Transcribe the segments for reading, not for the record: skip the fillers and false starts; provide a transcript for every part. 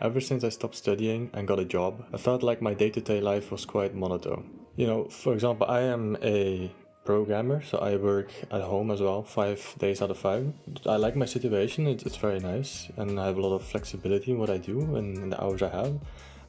Ever since I stopped studying and got a job, I felt like my day-to-day life was quite monotone. For example, I am a programmer, so I work at home as well, 5 days out of 5. I like my situation, it's very nice, and I have a lot of flexibility in what I do and in the hours I have.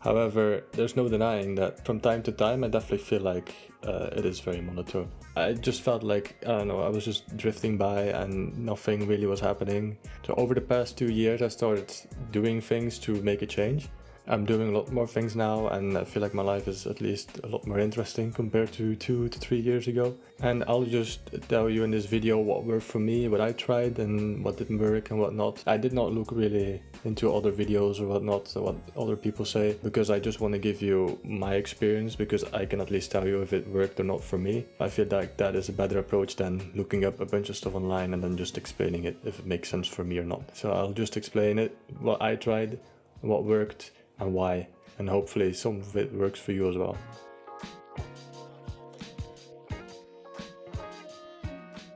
However, there's no denying that from time to time I definitely feel like it is very monotone. I just felt like, I don't know, I was just drifting by and nothing really was happening. So over the past 2 years I started doing things to make a change. I'm doing a lot more things now, and I feel like my life is at least a lot more interesting compared to 2 to 3 years ago. And I'll just tell you in this video what worked for me, what I tried and what didn't work and what not. I did not look really into other videos or whatnot, so what other people say, because I just want to give you my experience, because I can at least tell you if it worked or not for me. I feel like that is a better approach than looking up a bunch of stuff online and then just explaining it if it makes sense for me or not. So I'll just explain it, what I tried, what worked, and why, and hopefully some of it works for you as well.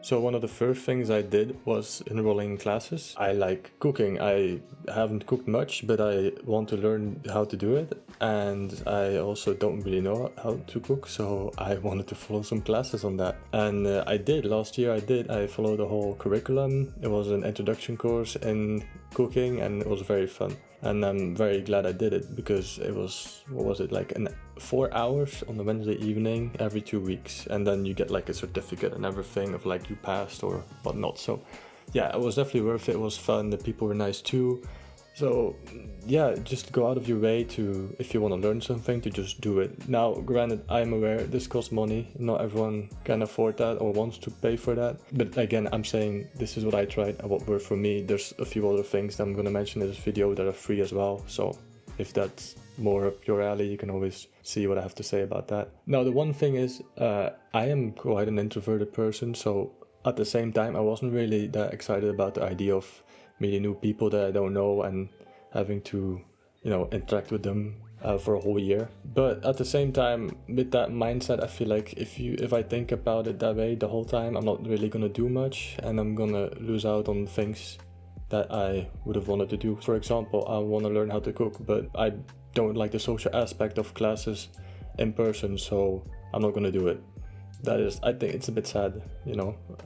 So one of the first things I did was enrolling in classes. I like cooking. I haven't cooked much, but I want to learn how to do it, and I also don't really know how to cook, so I wanted to follow some classes on that. And I did. Last year I followed the whole curriculum. It was an introduction course in cooking, and it was very fun. And I'm very glad I did it, because it was, 4 hours on a Wednesday evening every 2 weeks, and then you get like a certificate and everything of like you passed or whatnot. So yeah, it was definitely worth it. It was fun. The people were nice too. So yeah, just go out of your way to, if you want to learn something, to just do it. Now, granted, I'm aware this costs money. Not everyone can afford that or wants to pay for that. But again, I'm saying this is what I tried and what worked for me. There's a few other things that I'm going to mention in this video that are free as well. So if that's more up your alley, you can always see what I have to say about that. Now, the one thing is, I am quite an introverted person. So at the same time, I wasn't really that excited about the idea of meeting new people that I don't know and having to, interact with them for a whole year. But at the same time, with that mindset, I feel like if I think about it that way the whole time, I'm not really gonna do much, and I'm gonna lose out on things that I would have wanted to do. For example, I want to learn how to cook, but I don't like the social aspect of classes in person, so I'm not gonna do it. I think it's a bit sad,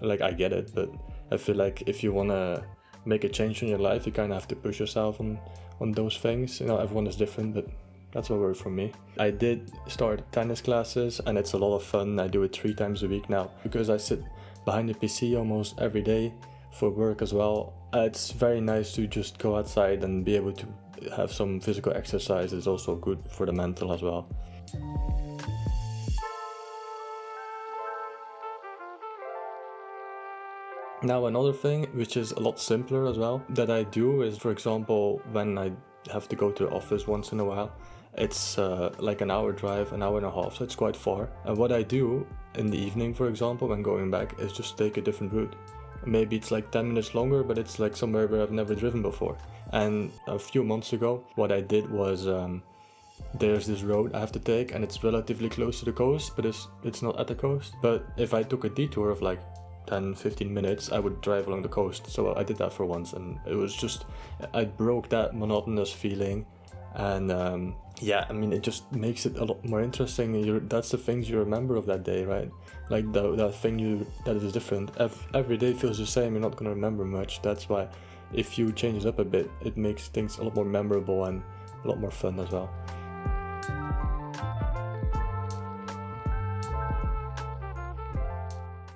like I get it, but I feel like if you wanna make a change in your life, you kind of have to push yourself on those things. Everyone is different, but that's what worked for me. I did start tennis classes, and it's a lot of fun. I do it 3 times a week now, because I sit behind the PC almost every day for work as well. It's very nice to just go outside and be able to have some physical exercise. It's also good for the mental as well. Now, another thing, which is a lot simpler as well, that I do is, for example, when I have to go to the office once in a while, it's like an hour drive, an hour and a half, so it's quite far. And what I do in the evening, for example, when going back, is just take a different route. Maybe it's like 10 minutes longer, but it's like somewhere where I've never driven before. And a few months ago, what I did was, there's this road I have to take, and it's relatively close to the coast, but it's not at the coast. But if I took a detour of like 10-15 minutes, I would drive along the coast. So I did that for once, and it was just, I broke that monotonous feeling. And it just makes it a lot more interesting. That's the things you remember of that day, right? Like that thing that is different. Every day feels the same, you're not going to remember much. That's why if you change it up a bit, it makes things a lot more memorable and a lot more fun as well.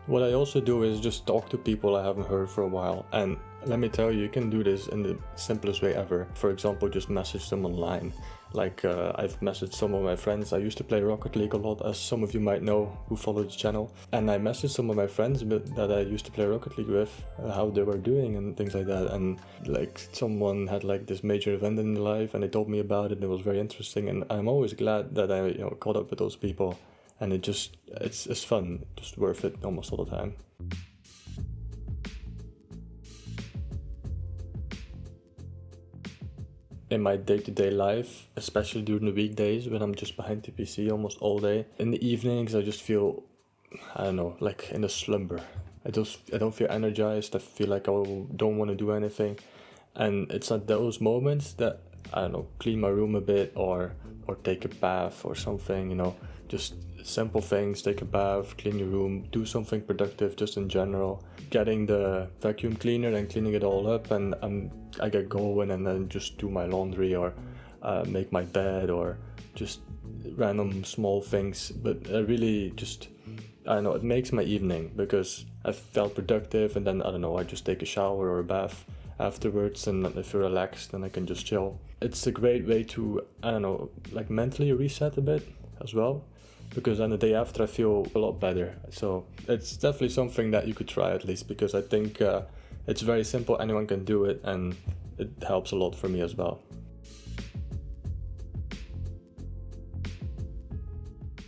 What I also do is just talk to people I haven't heard for a while, and let me tell you, you can do this in the simplest way ever. For example, just message them online. Like I've messaged some of my friends. I used to play Rocket League a lot, as some of you might know who follow the channel. And I messaged some of my friends that I used to play Rocket League with, how they were doing and things like that. And like someone had like this major event in their life, and they told me about it, and it was very interesting. And I'm always glad that I caught up with those people. And it's fun, just worth it almost all the time. In my day-to-day life, especially during the weekdays when I'm just behind the PC almost all day, in the evenings I just feel, I don't know, like in a slumber. I don't feel energized. I feel like I don't want to do anything. And it's at those moments that I don't know, clean my room a bit, or take a bath or something, you know, just simple things, take a bath, clean your room, do something productive just in general. Getting the vacuum cleaner and cleaning it all up, and I get going, and then just do my laundry, or make my bed, or just random small things. But really just, I don't know, it makes my evening because I felt productive, and then I don't know, I just take a shower or a bath afterwards, and I feel relaxed and I can just chill. It's a great way to, I don't know, like mentally reset a bit as well, because on the day after I feel a lot better. So it's definitely something that you could try at least, because I think it's very simple, anyone can do it, and it helps a lot for me as well.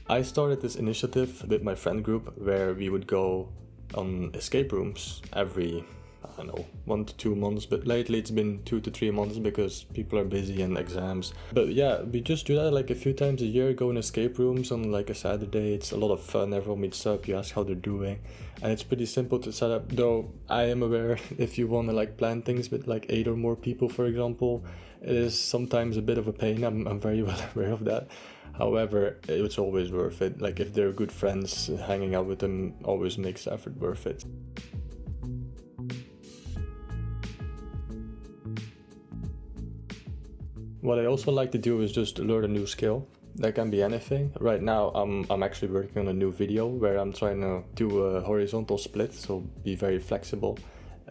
I started this initiative with my friend group where we would go on escape rooms every, I don't know, 1 to 2 months, but lately it's been 2 to 3 months because people are busy and exams. But yeah, we just do that like a few times a year, go in escape rooms on like a Saturday. It's a lot of fun, everyone meets up, you ask how they're doing, and it's pretty simple to set up. Though I am aware if you want to like plan things with like 8 or more people, for example, it is sometimes a bit of a pain. I'm very well aware of that. However, it's always worth it. Like if they're good friends, hanging out with them always makes the effort worth it. What I also like to do is just learn a new skill. That can be anything. Right now, I'm actually working on a new video where I'm trying to do a horizontal split, so be very flexible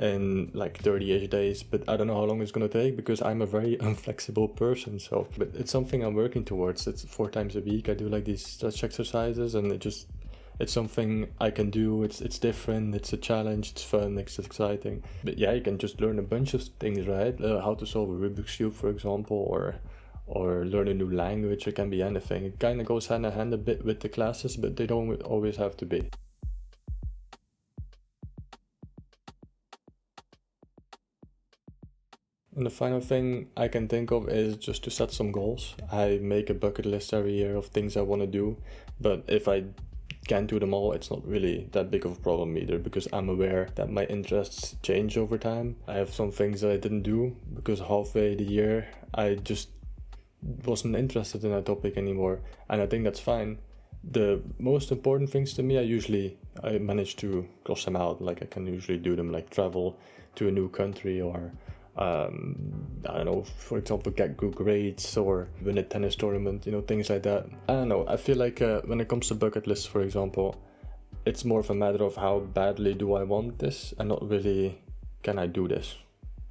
in like 30-ish days. But I don't know how long it's gonna take because I'm a very unflexible person. So, but it's something I'm working towards. It's 4 times a week. I do like these stretch exercises, and it's something I can do. It's different, it's a challenge, it's fun, it's exciting. But yeah, you can just learn a bunch of things, right? How to solve a Rubik's Cube, for example, or learn a new language. It can be anything. It kind of goes hand in hand a bit with the classes, but they don't always have to be. And the final thing I can think of is just to set some goals. I make a bucket list every year of things I want to do, but if I can't do them all, it's not really that big of a problem either, because I'm aware that my interests change over time. I have some things that I didn't do because halfway the year I just wasn't interested in that topic anymore, and I think that's fine. The most important things to me, I manage to cross them out. Like I can usually do them, like travel to a new country, or I don't know, for example, get good grades or win a tennis tournament, you know, things like that. I don't know, I feel like when it comes to bucket lists, for example, it's more of a matter of how badly do I want this, and not really can I do this,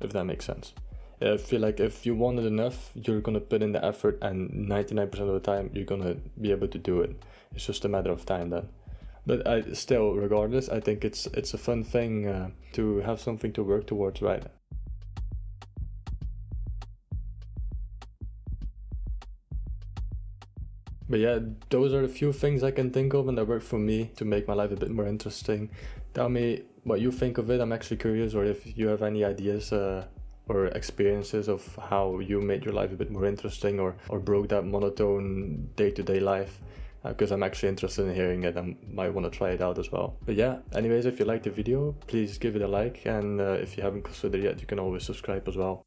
if that makes sense. I feel like if you want it enough, you're gonna put in the effort, and 99% of the time you're gonna be able to do it. It's just a matter of time then. But regardless, I think it's a fun thing to have something to work towards, right? But yeah, those are the few things I can think of and that work for me to make my life a bit more interesting. Tell me what you think of it. I'm actually curious, or if you have any ideas or experiences of how you made your life a bit more interesting, or broke that monotone day-to-day life. Because I'm actually interested in hearing it and might want to try it out as well. But yeah, anyways, if you liked the video, please give it a like, and if you haven't considered yet, you can always subscribe as well.